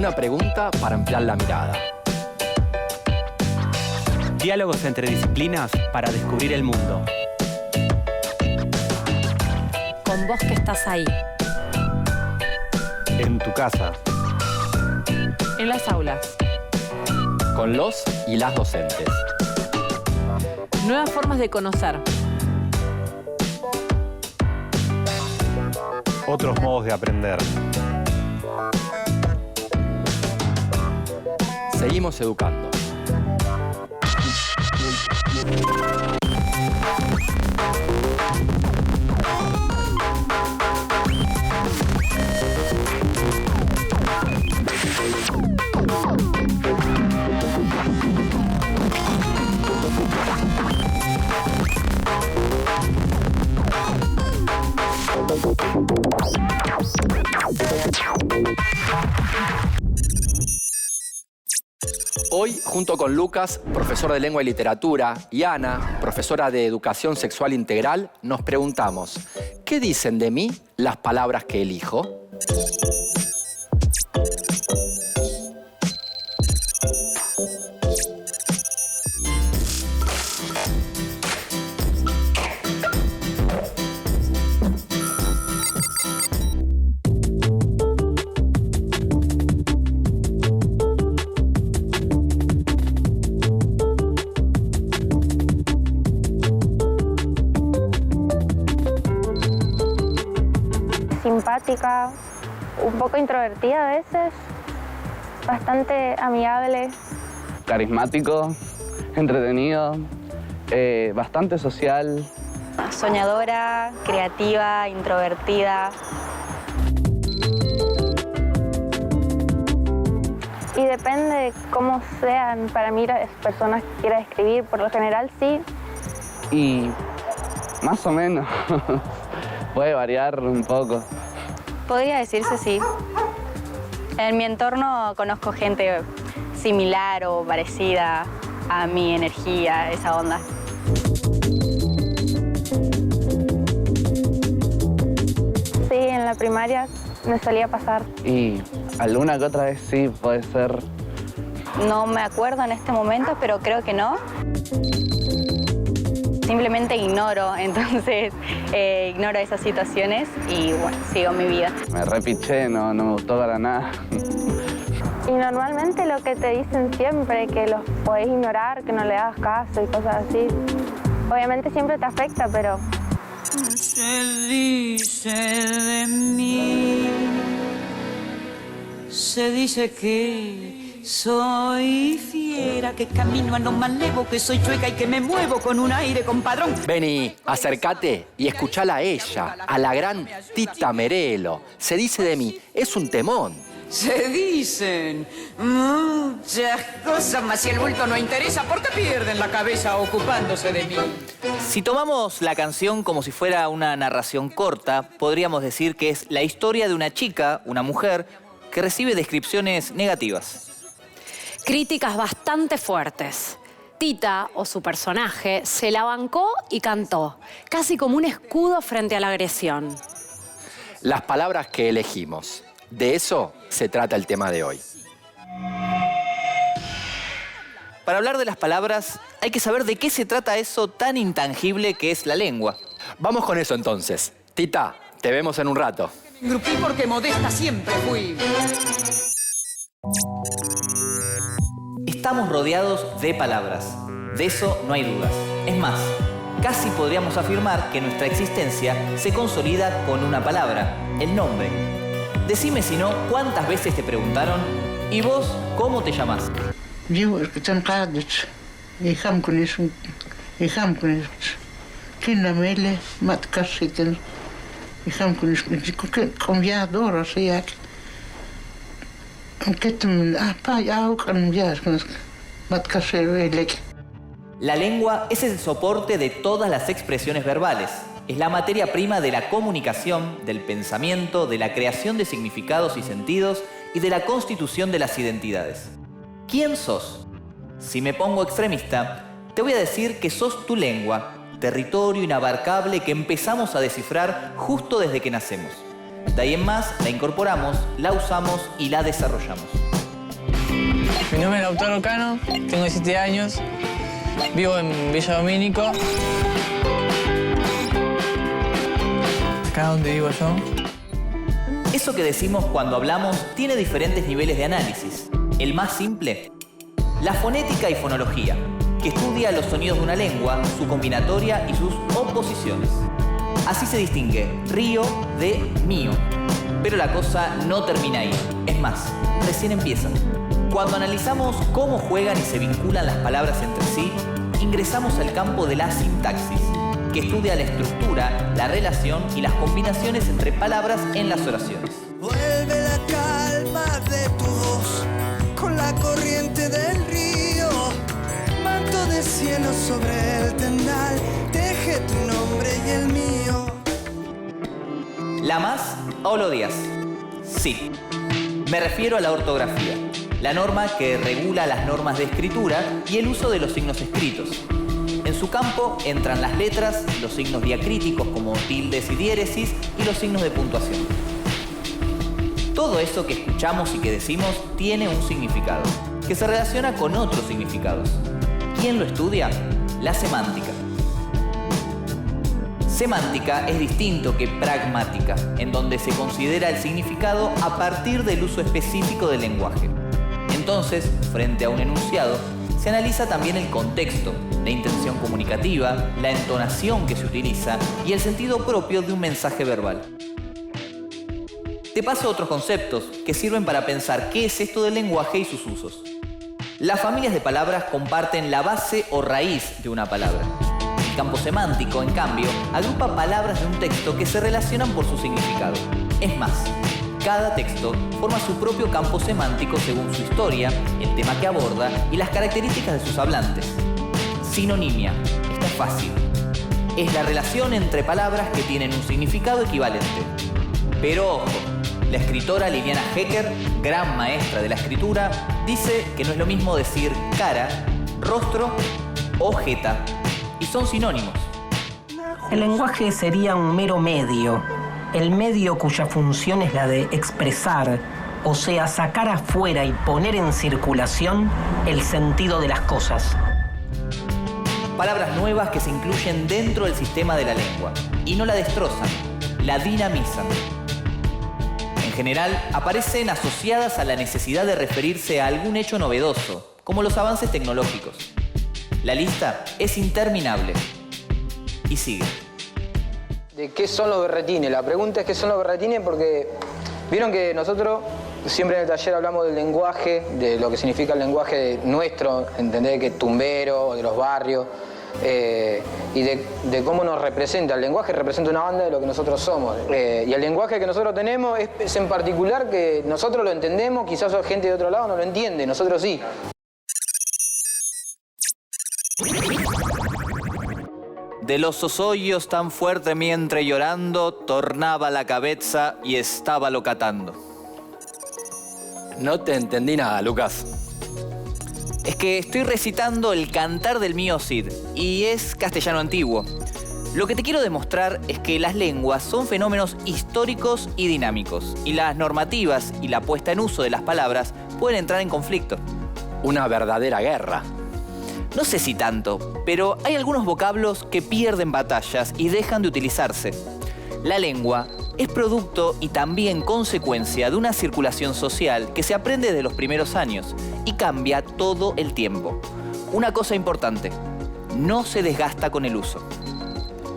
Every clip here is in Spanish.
Una pregunta para ampliar la mirada. Diálogos entre disciplinas para descubrir el mundo. Con vos que estás ahí. En tu casa. En las aulas. Con los y las docentes. Nuevas formas de conocer. Otros modos de aprender. Seguimos educando. Hoy, junto con Lucas, profesor de Lengua y Literatura, y Ana, profesora de Educación Sexual Integral, nos preguntamos, ¿qué dicen de mí las palabras que elijo? Simpática, un poco introvertida a veces, bastante amigable. Carismático, entretenido, bastante social. Soñadora, creativa, introvertida. Y depende de cómo sean para mí las personas que quiera escribir, por lo general sí. Y más o menos, puede variar un poco. Podría decirse sí. En mi entorno conozco gente similar o parecida a mi energía, esa onda. Sí, en la primaria me solía pasar. Y alguna que otra vez sí, puede ser. No me acuerdo en este momento, pero creo que no. Simplemente ignoro, entonces ignoro esas situaciones y bueno, sigo mi vida. Me repiché, no me gustó para nada. Y normalmente lo que te dicen siempre, que los podés ignorar, que no le hagas caso y cosas así. Obviamente siempre te afecta, pero... Se dice de mí, se dice que soy fiera, que camino a lo malevo, que soy chueca y que me muevo con un aire compadrón. Vení, acércate y escuchala a ella, a la gran Tita Merelo. Se dice de mí, es un temón. Se dicen muchas cosas, mas si el bulto no interesa, ¿por qué pierden la cabeza ocupándose de mí? Si tomamos la canción como si fuera una narración corta, podríamos decir que es la historia de una chica, una mujer, que recibe descripciones negativas. Críticas bastante fuertes. Tita, o su personaje, se la bancó y cantó, casi como un escudo frente a la agresión. Las palabras que elegimos. De eso se trata el tema de hoy. Para hablar de las palabras, hay que saber de qué se trata eso tan intangible que es la lengua. Vamos con eso entonces. Tita, te vemos en un rato. Me engrupí porque modesta siempre fui. Estamos rodeados de palabras. De eso no hay dudas. Es más, casi podríamos afirmar que nuestra existencia se consolida con una palabra, el nombre. Decime si no, ¿cuántas veces te preguntaron, ¿y vos cómo te llamás? La lengua es el soporte de todas las expresiones verbales. Es la materia prima de la comunicación, del pensamiento, de la creación de significados y sentidos y de la constitución de las identidades. ¿Quién sos? Si me pongo extremista, te voy a decir que sos tu lengua, territorio inabarcable que empezamos a descifrar justo desde que nacemos. De ahí en más, la incorporamos, la usamos y la desarrollamos. Mi nombre es Lautaro Cano, tengo 17 años, vivo en Villa Domínico. Acá donde vivo yo. Eso que decimos cuando hablamos tiene diferentes niveles de análisis. El más simple, la fonética y fonología, que estudia los sonidos de una lengua, su combinatoria y sus oposiciones. Así se distingue río de mío. Pero la cosa no termina ahí. Es más, recién empieza. Cuando analizamos cómo juegan y se vinculan las palabras entre sí, ingresamos al campo de la sintaxis, que estudia la estructura, la relación y las combinaciones entre palabras en las oraciones. Vuelve la calma de tu voz con la corriente del río, manto de cielo sobre el tendal, teje tu nombre y el mío. ¿La más o lo odias? Sí. Me refiero a la ortografía, la norma que regula las normas de escritura y el uso de los signos escritos. En su campo entran las letras, los signos diacríticos como tildes y diéresis y los signos de puntuación. Todo eso que escuchamos y que decimos tiene un significado, que se relaciona con otros significados. ¿Quién lo estudia? La semántica. Semántica es distinto que pragmática, en donde se considera el significado a partir del uso específico del lenguaje. Entonces, frente a un enunciado, se analiza también el contexto, la intención comunicativa, la entonación que se utiliza y el sentido propio de un mensaje verbal. Te paso otros conceptos que sirven para pensar qué es esto del lenguaje y sus usos. Las familias de palabras comparten la base o raíz de una palabra. El campo semántico, en cambio, agrupa palabras de un texto que se relacionan por su significado. Es más, cada texto forma su propio campo semántico según su historia, el tema que aborda y las características de sus hablantes. Sinonimia, esta es fácil. Es la relación entre palabras que tienen un significado equivalente. Pero ojo, la escritora Liliana Hecker, gran maestra de la escritura, dice que no es lo mismo decir cara, rostro o jeta, y son sinónimos. El lenguaje sería un mero medio, el medio cuya función es la de expresar, o sea, sacar afuera y poner en circulación el sentido de las cosas. Palabras nuevas que se incluyen dentro del sistema de la lengua y no la destrozan, la dinamizan. En general, aparecen asociadas a la necesidad de referirse a algún hecho novedoso, como los avances tecnológicos. La lista es interminable. Y sigue. ¿De qué son los berretines? La pregunta es qué son los berretines porque vieron que nosotros siempre en el taller hablamos del lenguaje, de lo que significa el lenguaje nuestro, entender que es tumbero, de los barrios, y de cómo nos representa. El lenguaje representa una banda de lo que nosotros somos. Y el lenguaje que nosotros tenemos es en particular que nosotros lo entendemos, quizás gente de otro lado no lo entiende, nosotros sí. De los sosollos tan fuerte mientras llorando, tornaba la cabeza y estaba lo catando. No te entendí nada, Lucas. Es que estoy recitando el Cantar del Mío Cid, y es castellano antiguo. Lo que te quiero demostrar es que las lenguas son fenómenos históricos y dinámicos, y las normativas y la puesta en uso de las palabras pueden entrar en conflicto. Una verdadera guerra. No sé si tanto, pero hay algunos vocablos que pierden batallas y dejan de utilizarse. La lengua es producto y también consecuencia de una circulación social que se aprende desde los primeros años y cambia todo el tiempo. Una cosa importante, no se desgasta con el uso.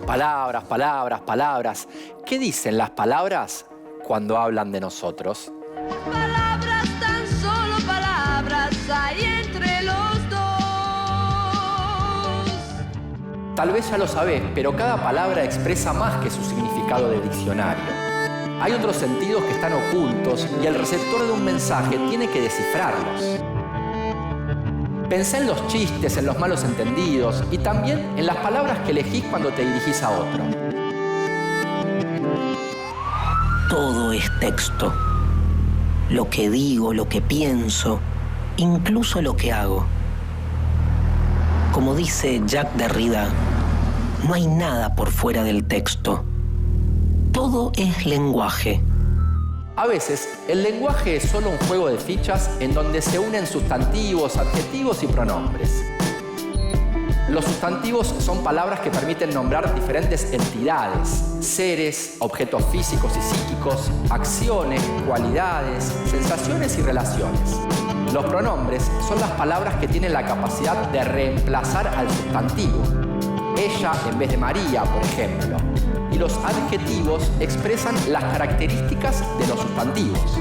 Palabras, palabras, palabras. ¿Qué dicen las palabras cuando hablan de nosotros? Palabras, tan solo palabras hay entre los dos. Tal vez ya lo sabés, pero cada palabra expresa más que su significado de diccionario. Hay otros sentidos que están ocultos y el receptor de un mensaje tiene que descifrarlos. Pensá en los chistes, en los malos entendidos y también en las palabras que elegís cuando te dirigís a otro. Todo es texto. Lo que digo, lo que pienso, incluso lo que hago. Como dice Jacques Derrida, no hay nada por fuera del texto. Todo es lenguaje, A veces, el lenguaje es solo un juego de fichas en donde se unen sustantivos, adjetivos y pronombres. Los sustantivos son palabras que permiten nombrar diferentes entidades, seres, objetos físicos y psíquicos, acciones, cualidades, sensaciones y relaciones. Los pronombres son las palabras que tienen la capacidad de reemplazar al sustantivo. Ella en vez de María, por ejemplo. Y los adjetivos expresan las características de los sustantivos.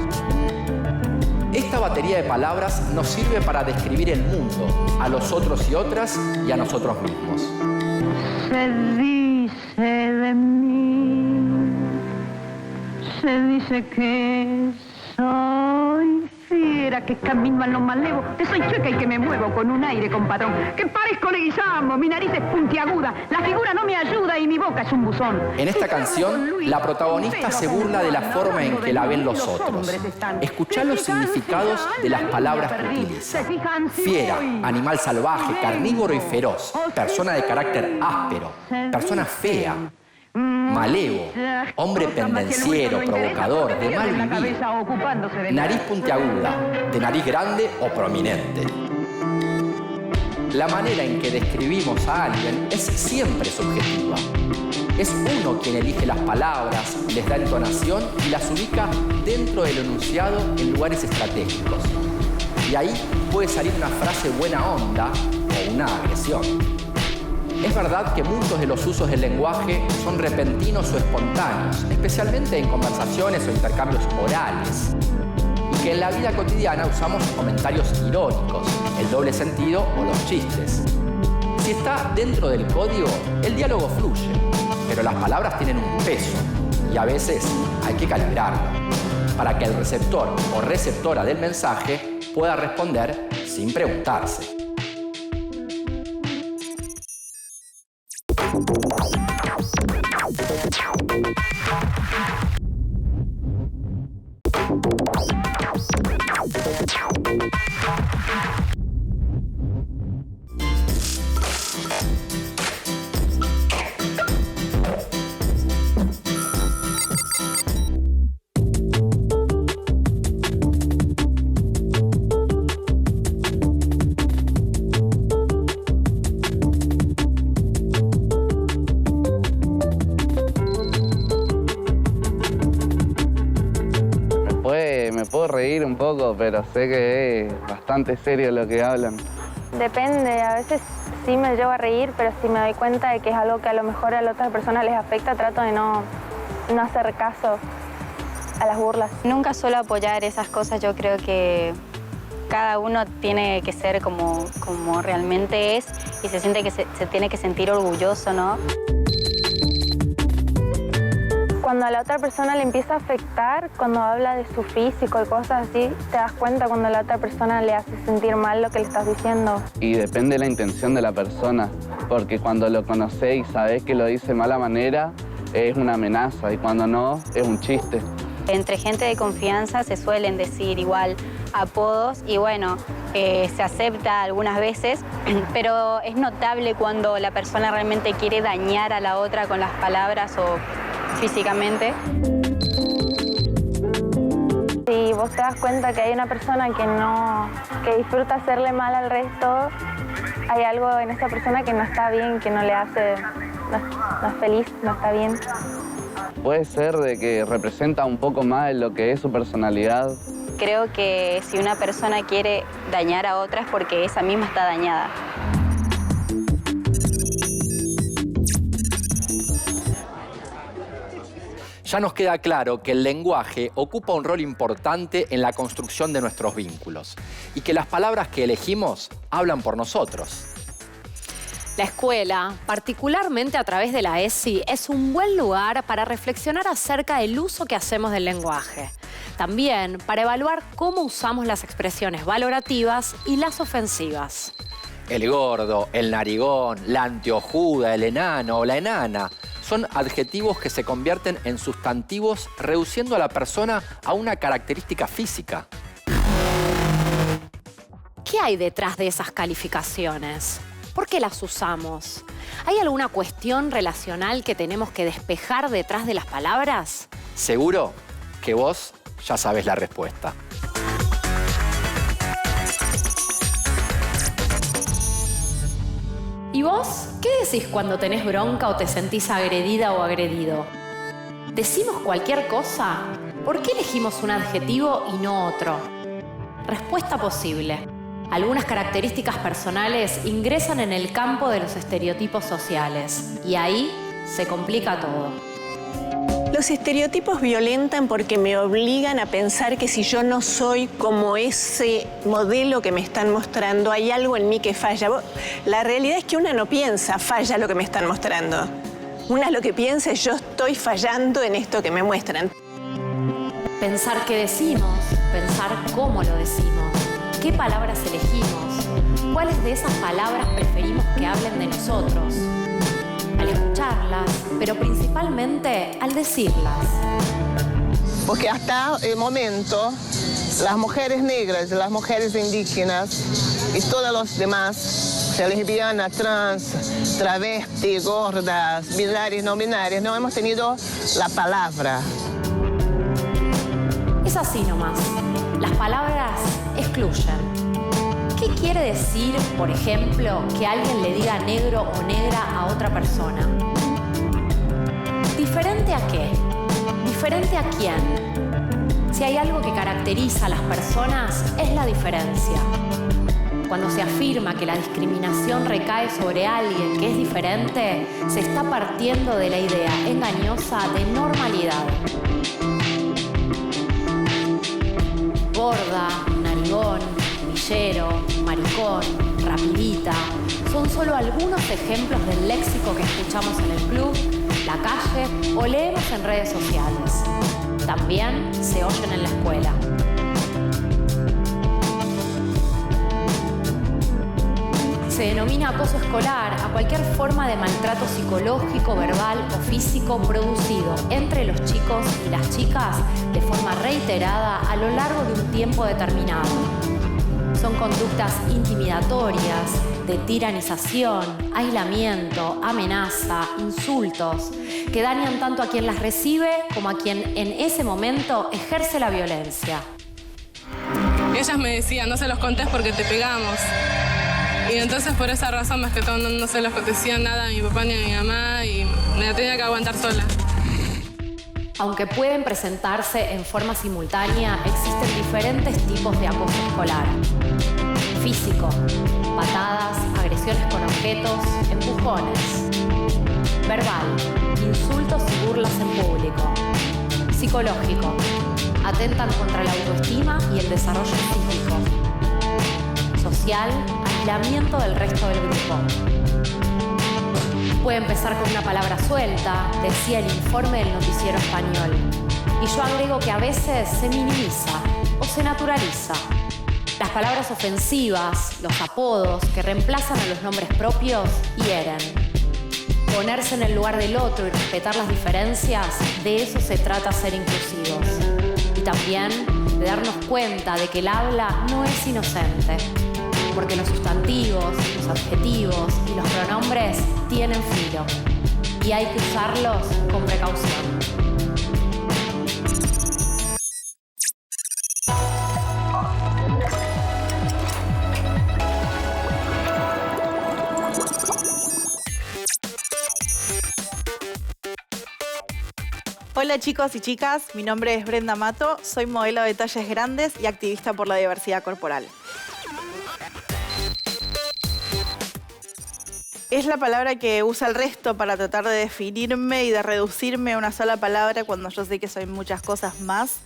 Esta batería de palabras nos sirve para describir el mundo, a los otros y otras y a nosotros mismos. Se dice de mí, se dice que soy fiera, que camino a lo malevo, que soy chueca y que me muevo con un aire compadrón, que parezco Leguizamo, mi nariz es puntiaguda, la figura no me ayuda y mi boca es un buzón. En esta canción, la protagonista se burla de la forma en que la ven los otros. Escuchá los significados de las palabras que utiliza. Fiera, animal salvaje, carnívoro y feroz, persona de carácter áspero, persona fea. Malevo, hombre pendenciero, provocador, de mal vivir. Nariz puntiaguda, de nariz grande o prominente. La manera en que describimos a alguien es siempre subjetiva. Es uno quien elige las palabras, les da entonación y las ubica dentro del enunciado en lugares estratégicos. Y ahí puede salir una frase buena onda o una agresión. Es verdad que muchos de los usos del lenguaje son repentinos o espontáneos, especialmente en conversaciones o intercambios orales, y que en la vida cotidiana usamos comentarios irónicos, el doble sentido o los chistes. Si está dentro del código, el diálogo fluye, pero las palabras tienen un peso y a veces hay que calibrarlo para que el receptor o receptora del mensaje pueda responder sin preguntarse. Me puedo reír un poco, pero sé que es bastante serio lo que hablan. Depende, a veces sí me llevo a reír, pero si me doy cuenta de que es algo que a lo mejor a la otra persona les afecta, trato de no hacer caso a las burlas. Nunca suelo apoyar esas cosas, yo creo que cada uno tiene que ser como realmente es y se siente que se tiene que sentir orgulloso, ¿no? Cuando a la otra persona le empieza a afectar, cuando habla de su físico y cosas así, te das cuenta cuando a la otra persona le hace sentir mal lo que le estás diciendo. Y depende de la intención de la persona, porque cuando lo conocés y sabés que lo dice de mala manera, es una amenaza, y cuando no, es un chiste. Entre gente de confianza se suelen decir igual apodos y bueno, se acepta algunas veces, pero es notable cuando la persona realmente quiere dañar a la otra con las palabras o físicamente. Si vos te das cuenta que hay una persona que disfruta hacerle mal al resto, hay algo en esa persona que no está bien, que no le hace, no es feliz, no está bien. Puede ser de que representa un poco más de lo que es su personalidad. Creo que si una persona quiere dañar a otra es porque esa misma está dañada. Ya nos queda claro que el lenguaje ocupa un rol importante en la construcción de nuestros vínculos y que las palabras que elegimos hablan por nosotros. La escuela, particularmente a través de la ESI, es un buen lugar para reflexionar acerca del uso que hacemos del lenguaje. También para evaluar cómo usamos las expresiones valorativas y las ofensivas. El gordo, el narigón, la anteojuda, el enano o la enana son adjetivos que se convierten en sustantivos reduciendo a la persona a una característica física. ¿Qué hay detrás de esas calificaciones? ¿Por qué las usamos? ¿Hay alguna cuestión relacional que tenemos que despejar detrás de las palabras? Seguro que vos ya sabes la respuesta. ¿Y vos qué decís cuando tenés bronca o te sentís agredida o agredido? ¿Decimos cualquier cosa? ¿Por qué elegimos un adjetivo y no otro? Respuesta posible. Algunas características personales ingresan en el campo de los estereotipos sociales y ahí se complica todo. Los estereotipos violentan porque me obligan a pensar que si yo no soy como ese modelo que me están mostrando, hay algo en mí que falla. La realidad es que una no piensa, falla lo que me están mostrando. Una lo que piensa es yo estoy fallando en esto que me muestran. Pensar qué decimos, pensar cómo lo decimos, qué palabras elegimos, cuáles de esas palabras preferimos que hablen de nosotros. Al escucharlas, pero principalmente al decirlas. Porque hasta el momento, las mujeres negras, las mujeres indígenas y todos los demás, lesbianas, trans, travesti, gordas, binarias, no binarias, no hemos tenido la palabra. Es así nomás. Las palabras excluyen. ¿Qué quiere decir, por ejemplo, que alguien le diga negro o negra a otra persona? ¿Diferente a qué? ¿Diferente a quién? Si hay algo que caracteriza a las personas, es la diferencia. Cuando se afirma que la discriminación recae sobre alguien que es diferente, se está partiendo de la idea engañosa de normalidad. Gorda, narigón, villero, maricón, rapidita, son solo algunos ejemplos del léxico que escuchamos en el club, la calle o leemos en redes sociales. También se oyen en la escuela. Se denomina acoso escolar a cualquier forma de maltrato psicológico, verbal o físico producido entre los chicos y las chicas de forma reiterada a lo largo de un tiempo determinado. Son conductas intimidatorias, de tiranización, aislamiento, amenaza, insultos, que dañan tanto a quien las recibe como a quien en ese momento ejerce la violencia. Ellas me decían, no se los contés porque te pegamos. Y entonces por esa razón más que todo no se los decían nada a mi papá ni a mi mamá y me la tenía que aguantar sola. Aunque pueden presentarse en forma simultánea, existen diferentes tipos de acoso escolar. Físico, patadas, agresiones con objetos, empujones. Verbal, insultos y burlas en público. Psicológico, atentan contra la autoestima y el desarrollo psíquico. Social, aislamiento del resto del grupo. Puede empezar con una palabra suelta, decía el informe del noticiero español. Y yo agrego que a veces se minimiza o se naturaliza. Las palabras ofensivas, los apodos que reemplazan a los nombres propios, hieren. Ponerse en el lugar del otro y respetar las diferencias, de eso se trata ser inclusivos. Y también de darnos cuenta de que el habla no es inocente. Porque los sustantivos, los adjetivos y los pronombres tienen filo y hay que usarlos con precaución. Hola chicos y chicas, mi nombre es Brenda Mato, soy modelo de talles grandes y activista por la diversidad corporal. Es la palabra que usa el resto para tratar de definirme y de reducirme a una sola palabra cuando yo sé que soy muchas cosas más.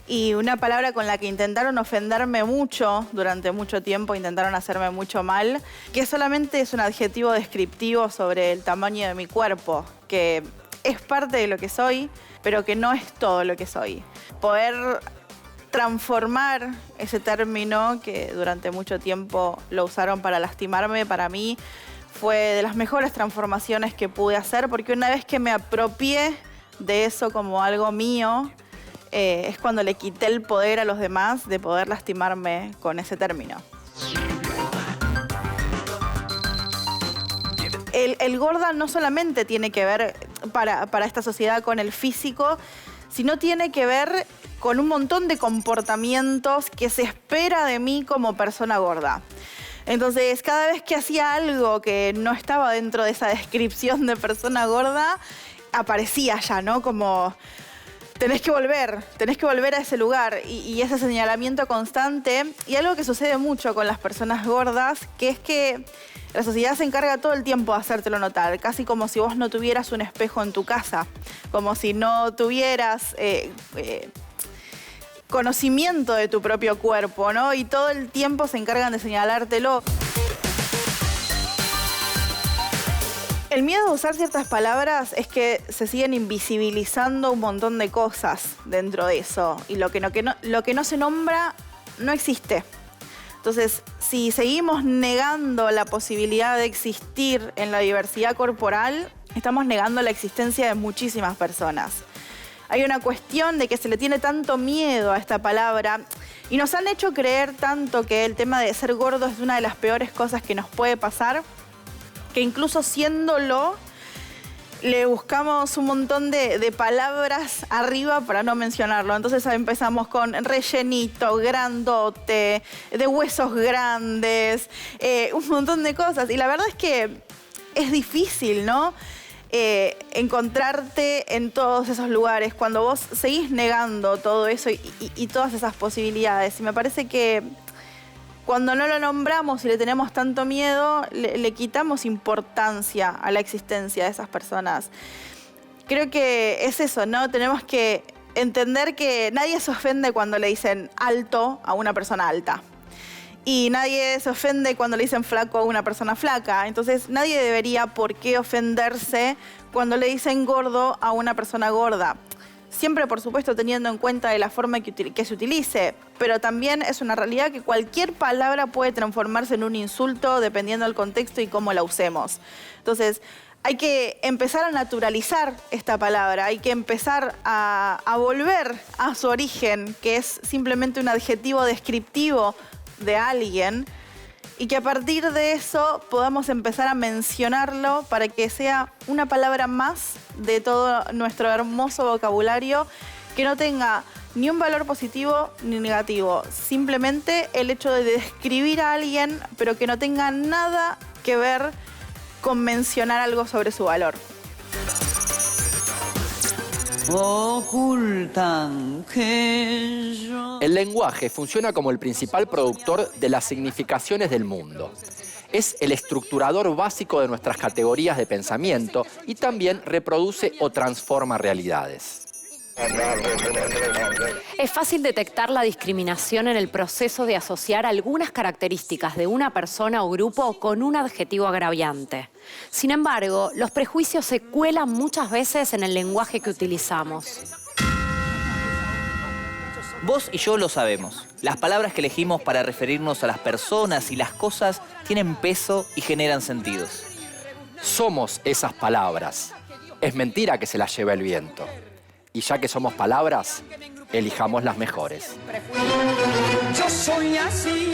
Y una palabra con la que intentaron ofenderme mucho durante mucho tiempo, intentaron hacerme mucho mal, que solamente es un adjetivo descriptivo sobre el tamaño de mi cuerpo, que es parte de lo que soy, pero que no es todo lo que soy. Poder transformar ese término que durante mucho tiempo lo usaron para lastimarme, para mí fue de las mejores transformaciones que pude hacer, porque una vez que me apropié de eso como algo mío, es cuando le quité el poder a los demás de poder lastimarme con ese término. El gorda no solamente tiene que ver para esta sociedad con el físico, sino tiene que ver con un montón de comportamientos que se espera de mí como persona gorda. Entonces, cada vez que hacía algo que no estaba dentro de esa descripción de persona gorda, aparecía ya, ¿no? Como, tenés que volver a ese lugar. Y ese señalamiento constante. Y algo que sucede mucho con las personas gordas, que es que la sociedad se encarga todo el tiempo de hacértelo notar, casi como si vos no tuvieras un espejo en tu casa, como si no tuvieras conocimiento de tu propio cuerpo, ¿no? Y todo el tiempo se encargan de señalártelo. El miedo a usar ciertas palabras es que se siguen invisibilizando un montón de cosas dentro de eso. Y lo que no se nombra no existe. Entonces, si seguimos negando la posibilidad de existir en la diversidad corporal, estamos negando la existencia de muchísimas personas. Hay una cuestión de que se le tiene tanto miedo a esta palabra y nos han hecho creer tanto que el tema de ser gordo es una de las peores cosas que nos puede pasar, que incluso siéndolo, le buscamos un montón de palabras arriba para no mencionarlo. Entonces empezamos con rellenito, grandote, de huesos grandes, un montón de cosas. Y la verdad es que es difícil, ¿no? Encontrarte en todos esos lugares cuando vos seguís negando todo eso y todas esas posibilidades. Y me parece que cuando no lo nombramos y le tenemos tanto miedo, le quitamos importancia a la existencia de esas personas. Creo que es eso, ¿no? Tenemos que entender que nadie se ofende cuando le dicen alto a una persona alta. Y nadie se ofende cuando le dicen flaco a una persona flaca. Entonces nadie debería por qué ofenderse cuando le dicen gordo a una persona gorda. Siempre, por supuesto, teniendo en cuenta de la forma que se utilice. Pero también es una realidad que cualquier palabra puede transformarse en un insulto dependiendo del contexto y cómo la usemos. Entonces, hay que empezar a naturalizar esta palabra. Hay que empezar a volver a su origen, que es simplemente un adjetivo descriptivo de alguien, y que a partir de eso podamos empezar a mencionarlo para que sea una palabra más de todo nuestro hermoso vocabulario, que no tenga ni un valor positivo ni negativo, simplemente el hecho de describir a alguien, pero que no tenga nada que ver con mencionar algo sobre su valor. Ocultan que yo... El lenguaje funciona como el principal productor de las significaciones del mundo. Es el estructurador básico de nuestras categorías de pensamiento y también reproduce o transforma realidades. Es fácil detectar la discriminación en el proceso de asociar algunas características de una persona o grupo con un adjetivo agraviante. Sin embargo, los prejuicios se cuelan muchas veces en el lenguaje que utilizamos. Vos y yo lo sabemos. Las palabras que elegimos para referirnos a las personas y las cosas tienen peso y generan sentidos. Somos esas palabras. Es mentira que se las lleve el viento. Y ya que somos palabras, elijamos las mejores. Yo soy así.